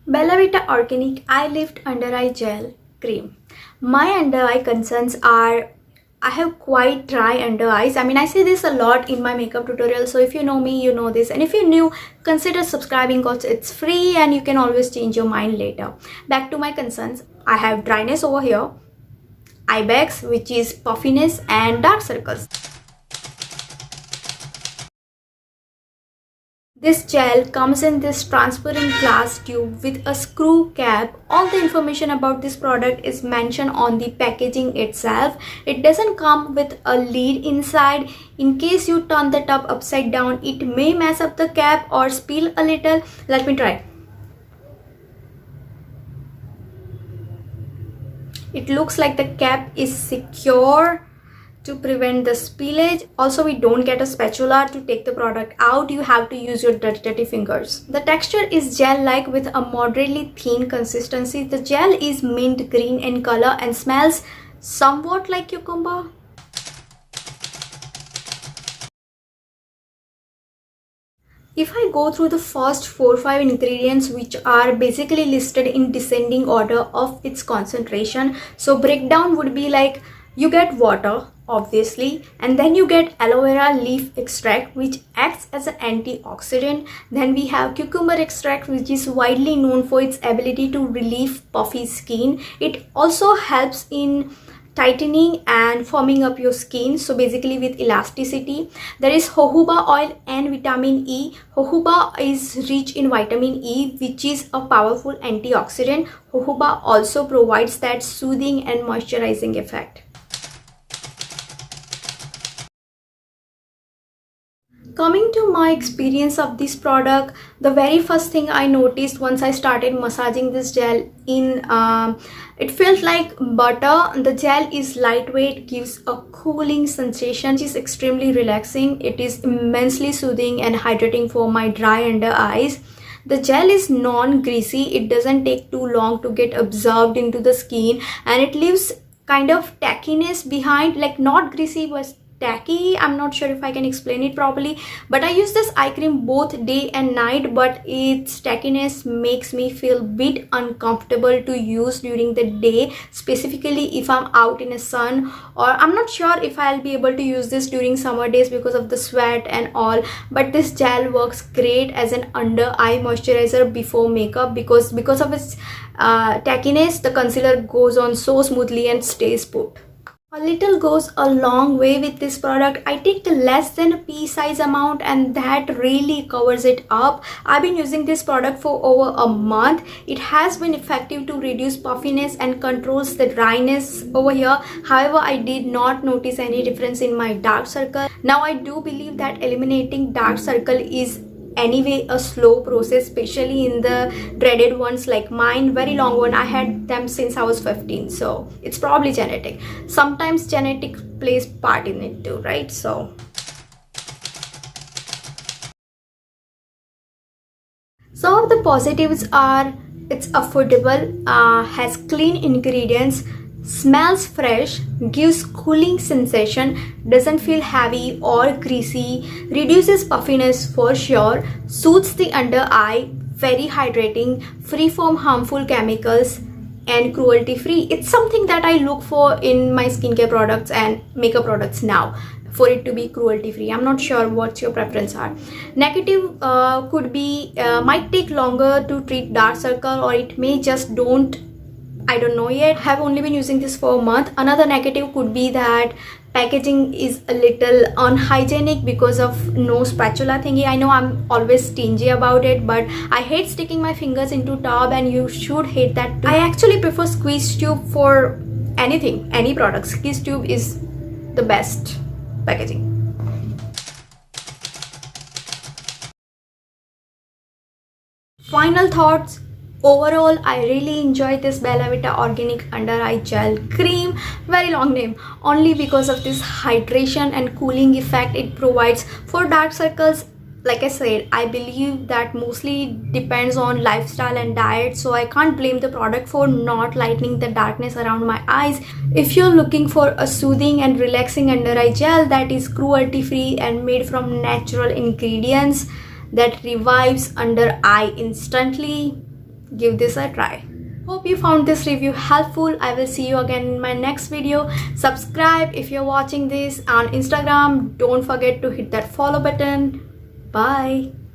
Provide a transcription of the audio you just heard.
Bella Vita Organic Eye Lift Under Eye Gel Cream. My under eye concerns are I have quite dry under eyes. I mean, I say this a lot in my makeup tutorials. So if you know me, you know this. And if you're new, consider subscribing because it's free and you can always change your mind later. Back to my concerns. I have dryness over here, eye bags, which is puffiness, and dark circles. This gel comes in this transparent glass tube with a screw cap. All the information about this product is mentioned on the packaging itself. It doesn't come with a lid inside. In case you turn the top upside down, it may mess up the cap or spill a little. Let me try. It looks like the cap is secure to prevent the spillage. Also, we don't get a spatula to take the product out. You have to use your dirty fingers. The texture is gel-like with a moderately thin consistency. The gel is mint green in color and smells somewhat like cucumber. If I go through the first 4-5 ingredients, which are basically listed in descending order of its concentration. So breakdown would be like, you get water obviously, and then you get aloe vera leaf extract, which acts as an antioxidant. Then we have cucumber extract, which is widely known for its ability to relieve puffy skin. It also helps in tightening and firming up your skin, so basically with elasticity. There is jojoba oil and vitamin E. Jojoba is rich in vitamin E, which is a powerful antioxidant. Jojoba also provides that soothing and moisturizing effect. Coming to my experience of this product, the very first thing I noticed once I started massaging this gel in, it felt like butter. The gel is lightweight, gives a cooling sensation, which is extremely relaxing. It is immensely soothing and hydrating for my dry under eyes. The gel is non-greasy. It doesn't take too long to get absorbed into the skin, and it leaves kind of tackiness behind, like not greasy but tacky. I'm not sure if I can explain it properly, but I use this eye cream both day and night, but its tackiness makes me feel a bit uncomfortable to use during the day, specifically if I'm out in the sun, or I'm not sure if I'll be able to use this during summer days because of the sweat and all. But this gel works great as an under eye moisturizer before makeup, because of its tackiness, the concealer goes on so smoothly and stays put. A little goes a long way with this product. I take the less than a pea size amount and that really covers it up. I've been using this product for over a month. It has been effective to reduce puffiness and controls the dryness over here. However, I did not notice any difference in my dark circle. Now, I do believe that eliminating dark circle is anyway a slow process, especially in the dreaded ones like mine, very long one. I had them since I was 15, so it's probably genetic. Sometimes genetic plays part in it too, right? So some of the positives are it's affordable, has clean ingredients, smells fresh, gives cooling sensation, doesn't feel heavy or greasy, reduces puffiness for sure, soothes the under eye, very hydrating, free from harmful chemicals, and cruelty free. It's something that I look for in my skincare products and makeup products now, for it to be cruelty free. I'm not sure what your preference are. Negative could be might take longer to treat dark circle, or it may just I don't know yet. I have only been using this for a month. Another negative could be that packaging is a little unhygienic because of no spatula thingy. I know I'm always stingy about it, but I hate sticking my fingers into tub, and you should hate that too. I actually prefer squeeze tube for anything, any product. Squeeze tube is the best packaging. Final thoughts. Overall, I really enjoyed this Bella Vita Organic Under Eye Gel Cream. Very long name. Only because of this hydration and cooling effect it provides for dark circles. Like I said, I believe that mostly depends on lifestyle and diet, so I can't blame the product for not lightening the darkness around my eyes. If you're looking for a soothing and relaxing under eye gel that is cruelty free and made from natural ingredients that revives under eye instantly, give this a try. Hope you found this review helpful. I will see you again in my next video. Subscribe if you're watching this on Instagram. Don't forget to hit that follow button. Bye.